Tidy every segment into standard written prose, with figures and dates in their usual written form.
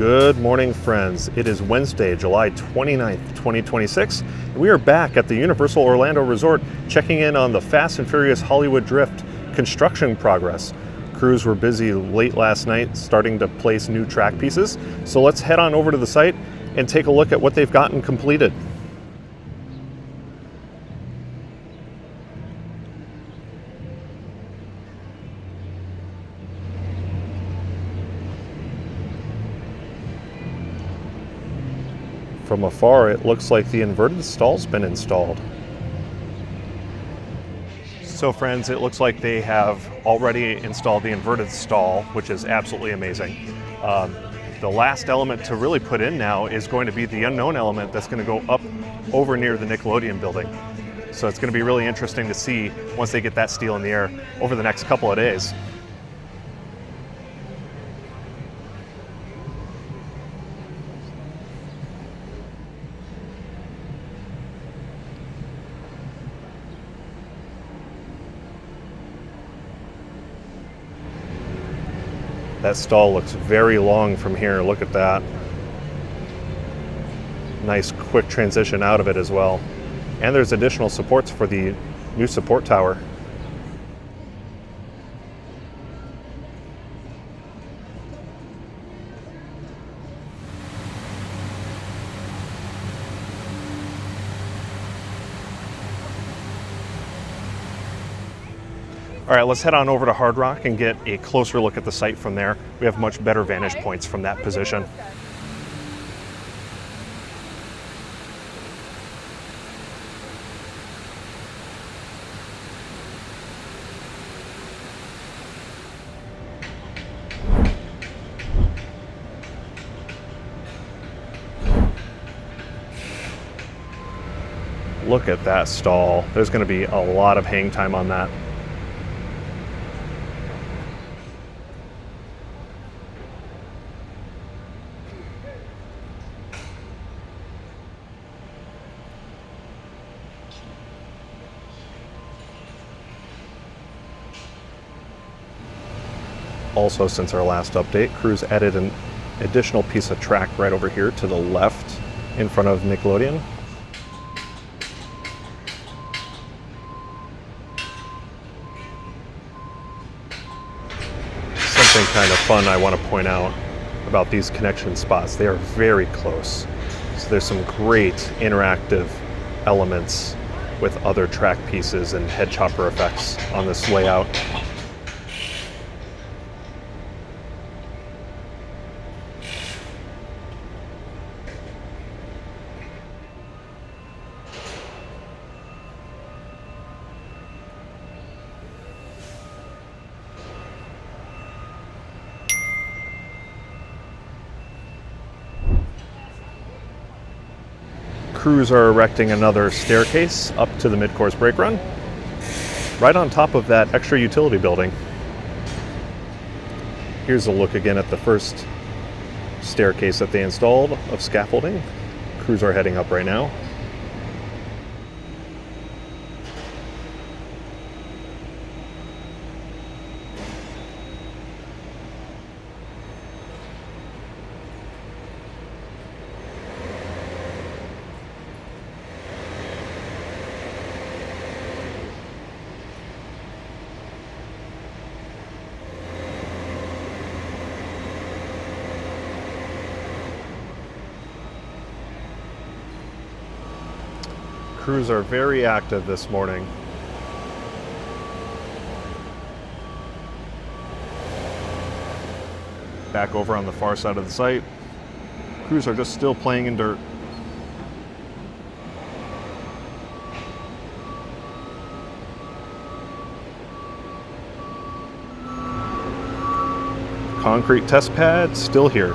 Good morning, friends. It is Wednesday, July 29th, 2026, and we are back at the Universal Orlando Resort checking in on the Fast and Furious Hollywood Drift construction progress. Crews were busy late last night starting to place new track pieces, so let's head on over to the site and take a look at what they've gotten completed. From afar, it looks like the inverted stall's been installed. So friends, it looks like they have already installed the inverted stall, which is absolutely amazing. The last element to really put in now is going to be the unknown element that's going to go up over near the Nickelodeon building. So it's going to be really interesting to see once they get that steel in the air over the next couple of days. That stall looks very long from here. Look at that. Nice quick transition out of it as well. And there's additional supports for the new support tower. All right, let's head on over to Hard Rock and get a closer look at the site from there. We have much better vantage points from that position. Look at that stall. There's going to be a lot of hang time on that. Also, since our last update, crews added an additional piece of track right over here to the left in front of Nickelodeon. Something kind of fun I want to point out about these connection spots. They are very close. So there's some great interactive elements with other track pieces and head chopper effects on this layout. Crews are erecting another staircase up to the mid-course brake run, right on top of that extra utility building. Here's a look again at the first staircase that they installed of scaffolding. Crews are heading up right now. Crews are very active this morning. Back over on the far side of the site, crews are just still playing in dirt. Concrete test pad still here.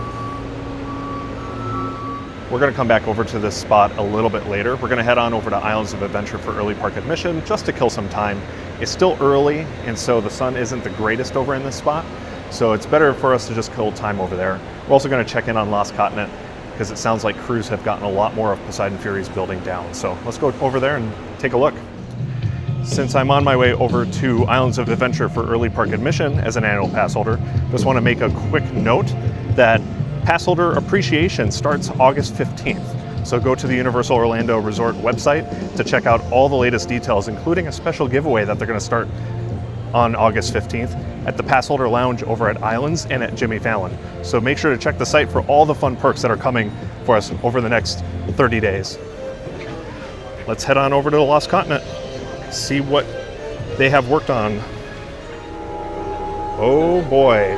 We're going to come back over to this spot a little bit later. We're going to head on over to Islands of Adventure for early park admission just to kill some time. It's still early, and so the sun isn't the greatest over in this spot, so it's better for us to just kill time over there. We're also going to check in on Lost Continent because it sounds like crews have gotten a lot more of Poseidon Fury's building down. So let's go over there and take a look. Since I'm on my way over to Islands of Adventure for early park admission as an annual pass holder, just want to make a quick note that Pass holder appreciation starts August 15th. So go to the Universal Orlando Resort website to check out all the latest details, including a special giveaway that they're going to start on August 15th at the Pass Holder Lounge over at Islands and at Jimmy Fallon. So make sure to check the site for all the fun perks that are coming for us over the next 30 days. Let's head on over to the Lost Continent, see what they have worked on. Oh boy,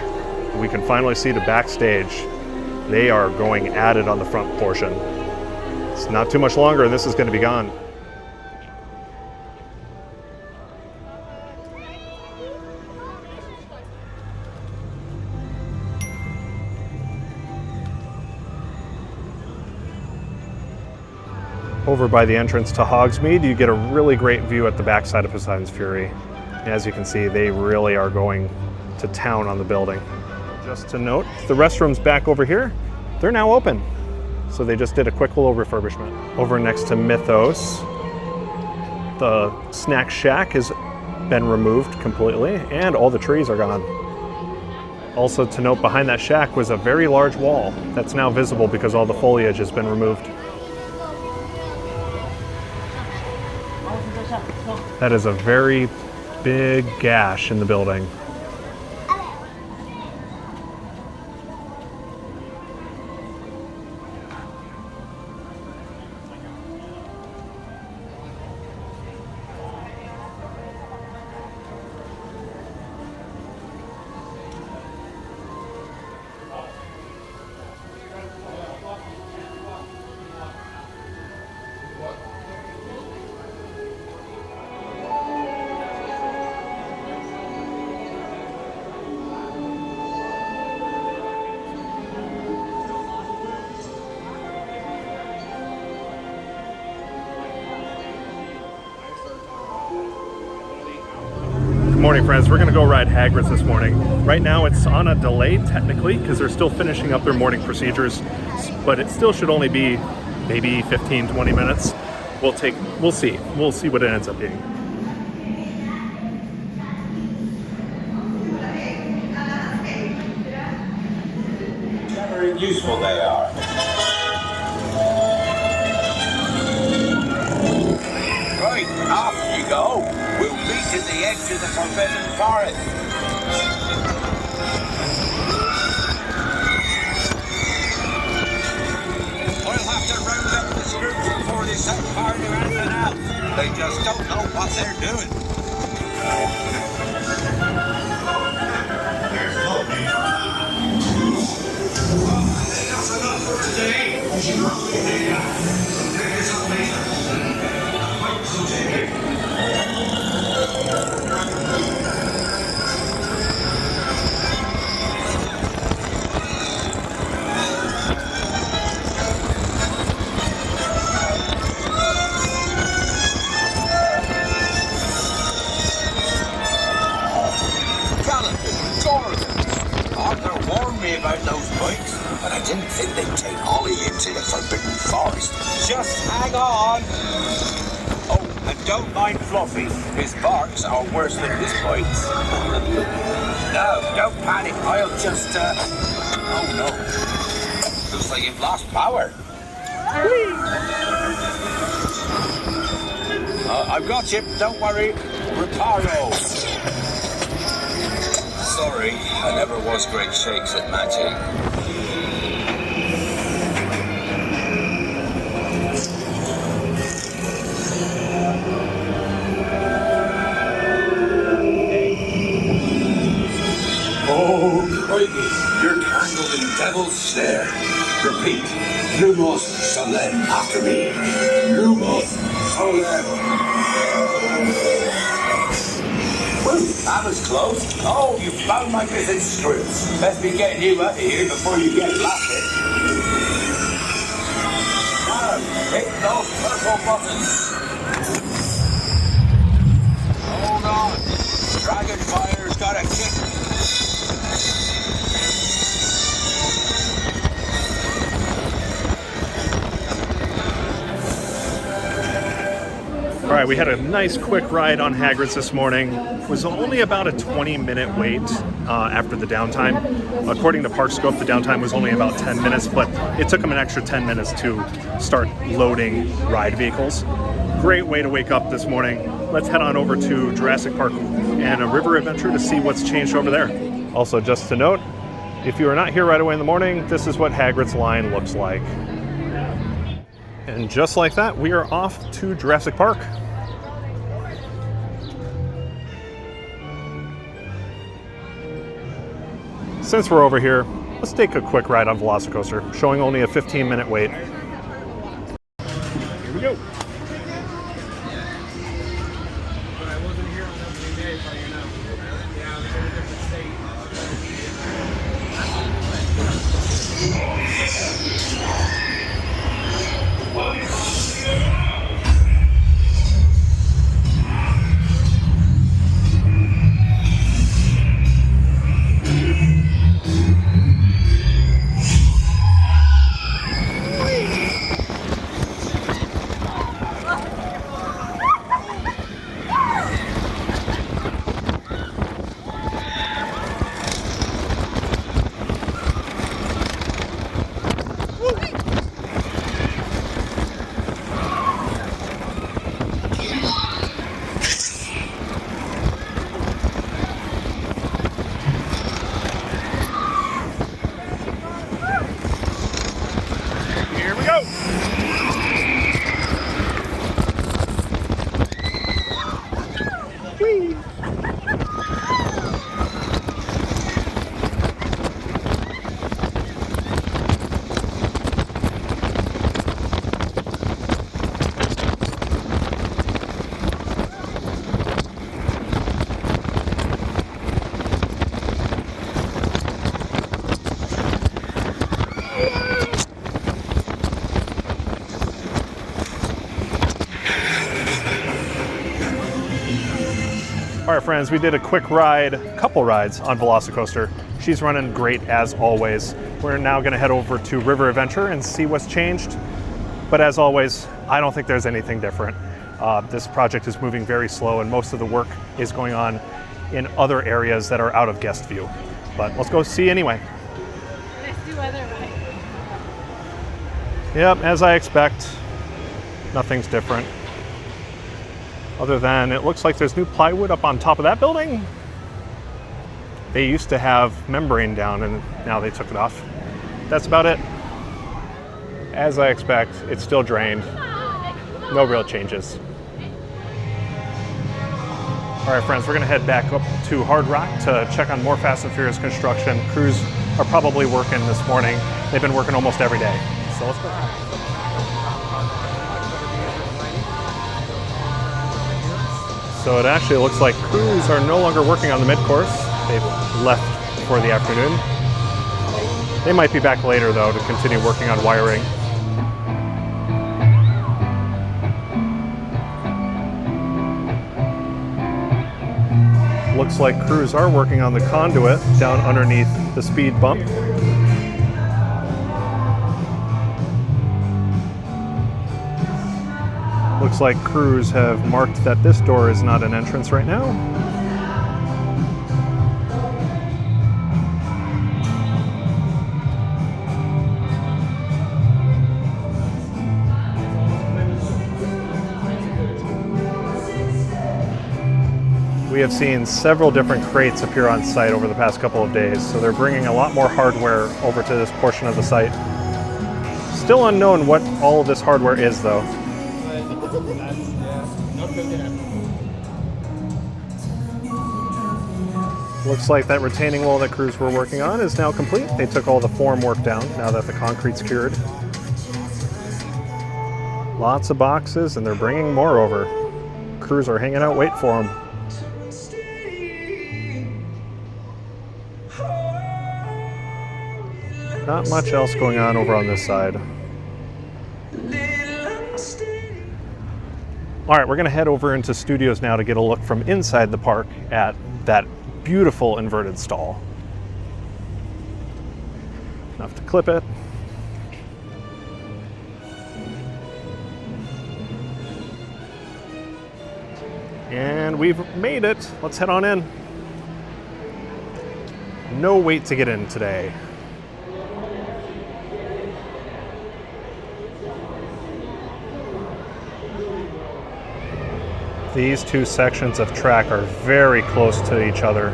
we can finally see the backstage. They are going at it on the front portion. It's not too much longer and this is going to be gone. Over by the entrance to Hogsmeade, you get a really great view at the backside of Poseidon's Fury. As you can see, they really are going to town on the building. Just to note, the restrooms back over here, they're now open. So they just did a quick little refurbishment. Over next to Mythos, the snack shack has been removed completely and all the trees are gone. Also to note, behind that shack was a very large wall that's now visible because all the foliage has been removed. That is a very big gash in the building. Good morning, friends. We're going to go ride Hagrid's this morning. Right now it's on a delay technically because they're still finishing up their morning procedures, but it still should only be maybe 15-20 minutes. We'll see what it ends up being. Very useful they are. Right, off you go. We'll meet at the edge of the forbidden forest. We'll have to round up the screws before they set fire to anything else. They just don't know what they're doing. That's enough for today. Arthur warned me about those bikes, but I didn't think they'd take Ollie into the forbidden forest. Just hang on. Oh, and don't mind Fluffy. His barks are worse than his bites. No, don't panic. I'll just, oh no. Looks like you've lost power. I've got you. Don't worry. Reparo. Sorry, I never was great shakes at magic. Oh, crikey, you're tangled in devil's snare. Repeat, Lumos Solem after me. Lumos Solem. That was close. Oh, you found my missing screws. Best be getting you out of here before you get blasted. Now, hit those purple buttons. Hold on. Dragonfire's got a kick. All All right, we had a nice quick ride on Hagrid's this morning. It was only about a 20-minute wait after the downtime. According to ParkScope, the downtime was only about 10 minutes, but it took them an extra 10 minutes to start loading ride vehicles. Great way to wake up this morning. Let's head on over to Jurassic Park and a river adventure to see what's changed over there. Also, just to note, if you are not here right away in the morning, this is what Hagrid's line looks like. And just like that, we are off to Jurassic Park. Since we're over here, let's take a quick ride on Velocicoaster, showing only a 15-minute wait. Here we go. All right, friends, we did a quick ride, couple rides on Velocicoaster. She's running great as always. We're now gonna head over to River Adventure and see what's changed. But as always, I don't think there's anything different. This project is moving very slow and most of the work is going on in other areas that are out of guest view. But let's go see anyway. Let's do other rides. Yep, as I expect, nothing's different. Other than it looks like there's new plywood up on top of that building. They used to have membrane down and now they took it off. That's about it. As I expect, it's still drained. No real changes. All right, friends, we're gonna head back up to Hard Rock to check on more Fast and Furious construction. Crews are probably working this morning. They've been working almost every day. So let's go. So it actually looks like crews are no longer working on the mid-course. They've left for the afternoon. They might be back later though to continue working on wiring. Looks like crews are working on the conduit down underneath the speed bump. Looks like crews have marked that this door is not an entrance right now. We have seen several different crates appear on site over the past couple of days, so they're bringing a lot more hardware over to this portion of the site. Still unknown what all of this hardware is though. Looks like that retaining wall that crews were working on is now complete. They took all the form work down now that the concrete's cured. Lots of boxes and they're bringing more over. Crews are hanging out, wait for them. Not much else going on over on this side. All right, we're gonna head over into studios now to get a look from inside the park at that beautiful inverted stall. Enough to clip it. And we've made it. Let's head on in. No wait to get in today. These two sections of track are very close to each other.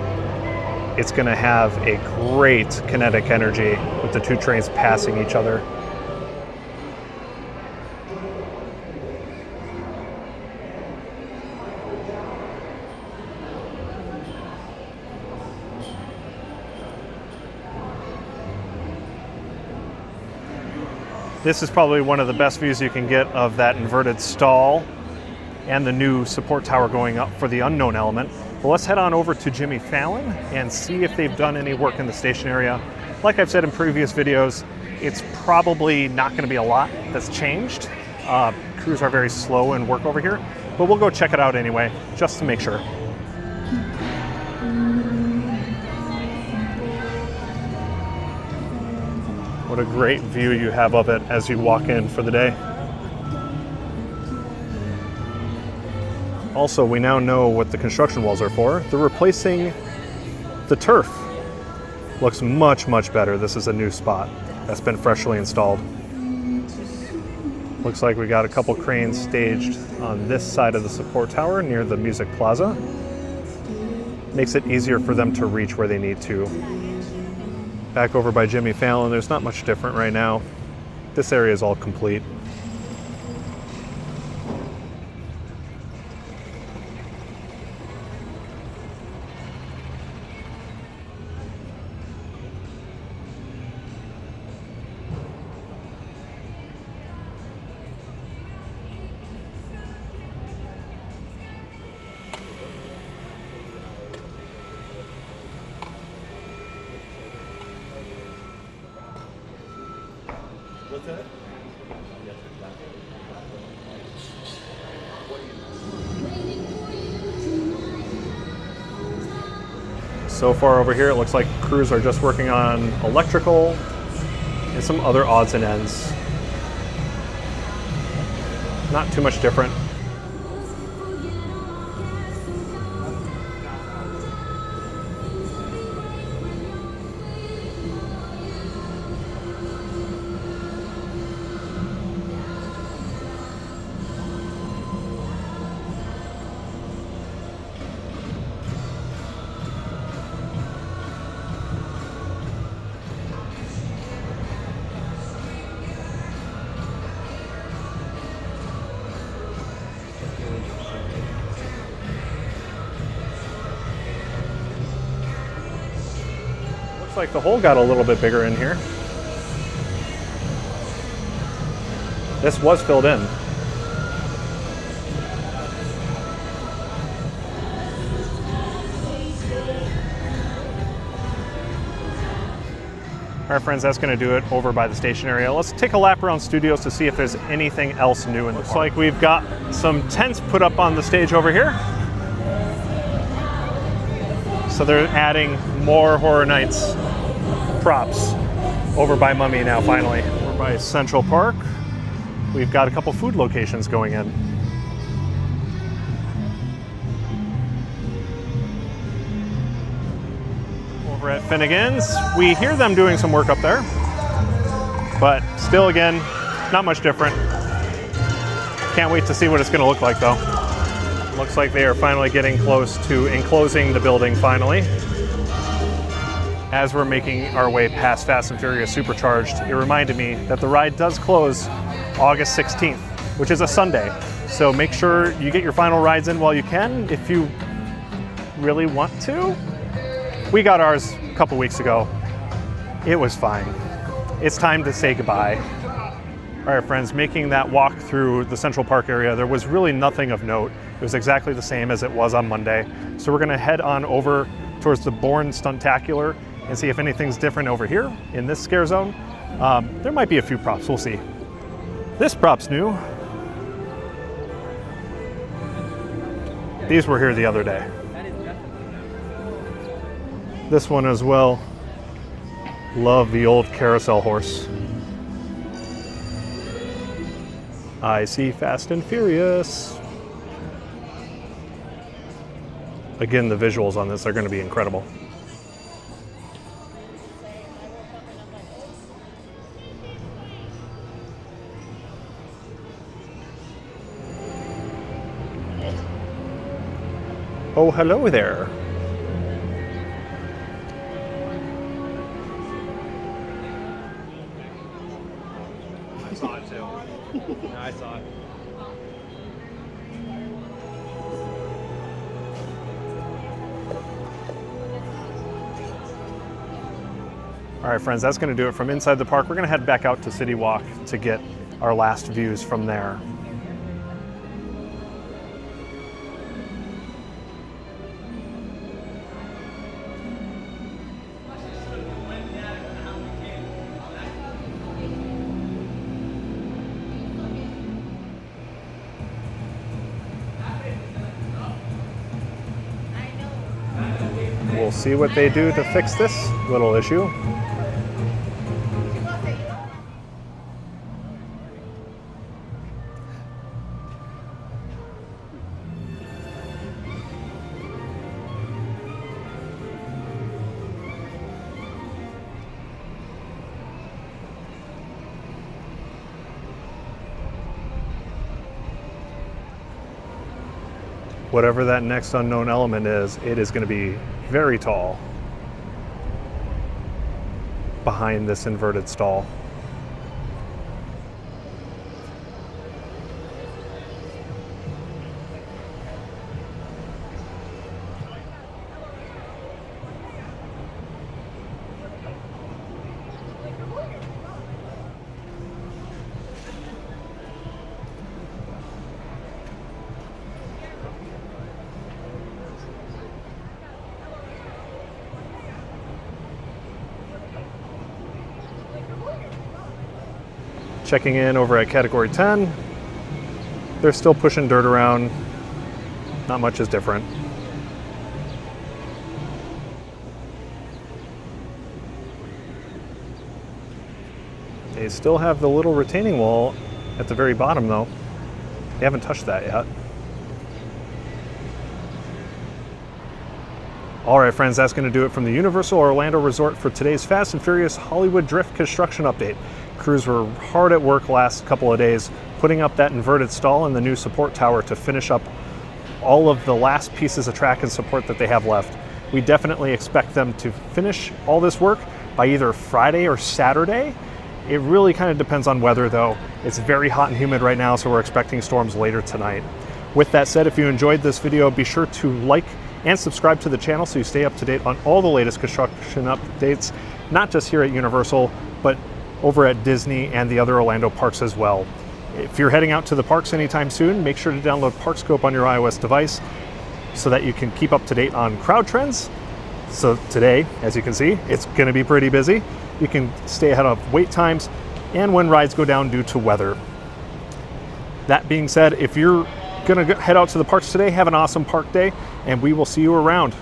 It's going to have a great kinetic energy with the two trains passing each other. This is probably one of the best views you can get of that inverted stall and the new support tower going up for the unknown element. But let's head on over to Jimmy Fallon and see if they've done any work in the station area. Like I've said in previous videos, it's probably not going to be a lot that's changed. Crews are very slow in work over here, but we'll go check it out anyway, just to make sure. What a great view you have of it as you walk in for the day. Also, we now know what the construction walls are for. They're replacing the turf. Looks much, much better. This is a new spot that's been freshly installed. Looks like we got a couple cranes staged on this side of the support tower near the Music Plaza. Makes it easier for them to reach where they need to. Back over by Jimmy Fallon, there's not much different right now. This area is all complete. What's that? So far over here, it looks like crews are just working on electrical and some other odds and ends. Not too much different. Looks like the hole got a little bit bigger in here. This was filled in. All right, friends, that's going to do it over by the station area. Let's take a lap around studios to see if there's anything else new in the park. Looks like we've got some tents put up on the stage over here. So they're adding more Horror Nights props over by Mummy now, finally. Over by Central Park, we've got a couple food locations going in. Over at Finnegan's, we hear them doing some work up there, but still, again, not much different. Can't wait to see what it's going to look like, though. Looks like they are finally getting close to enclosing the building, finally. As we're making our way past Fast and Furious Supercharged, it reminded me that the ride does close August 16th, which is a Sunday. So make sure you get your final rides in while you can, if you really want to. We got ours a couple weeks ago. It was fine. It's time to say goodbye. All right, friends, making that walk through the Central Park area, there was really nothing of note. It was exactly the same as it was on Monday. So we're gonna head on over towards the Bourne Stuntacular and see if anything's different over here in this scare zone. There might be a few props, we'll see. This prop's new. These were here the other day. This one as well. Love the old carousel horse. I see Fast and Furious. Again, the visuals on this are going to be incredible. Oh, hello there. I saw it too. Yeah, I saw it. All right, friends, that's going to do it from inside the park. We're going to head back out to City Walk to get our last views from there. We'll see what they do to fix this little issue. Whatever that next unknown element is, it is going to be very tall behind this inverted stall. Checking in over at Category 10. They're still pushing dirt around. Not much is different. They still have the little retaining wall at the very bottom though. They haven't touched that yet. All right, friends, that's going to do it from the Universal Orlando Resort for today's Fast and Furious Hollywood Drift construction update. Crews were hard at work last couple of days putting up that inverted stall and the new support tower to finish up all of the last pieces of track and support that they have left. We definitely expect them to finish all this work by either Friday or Saturday. It really kind of depends on weather though. It's very hot and humid right now, so we're expecting storms later tonight. With that said, if you enjoyed this video, be sure to like and subscribe to the channel so you stay up to date on all the latest construction updates, not just here at Universal, but over at Disney and the other Orlando parks as well. If you're heading out to the parks anytime soon, make sure to download ParkScope on your iOS device so that you can keep up to date on crowd trends. So today, as you can see, it's going to be pretty busy. You can stay ahead of wait times and when rides go down due to weather. That being said, if you're going to head out to the parks today, have an awesome park day, and we will see you around.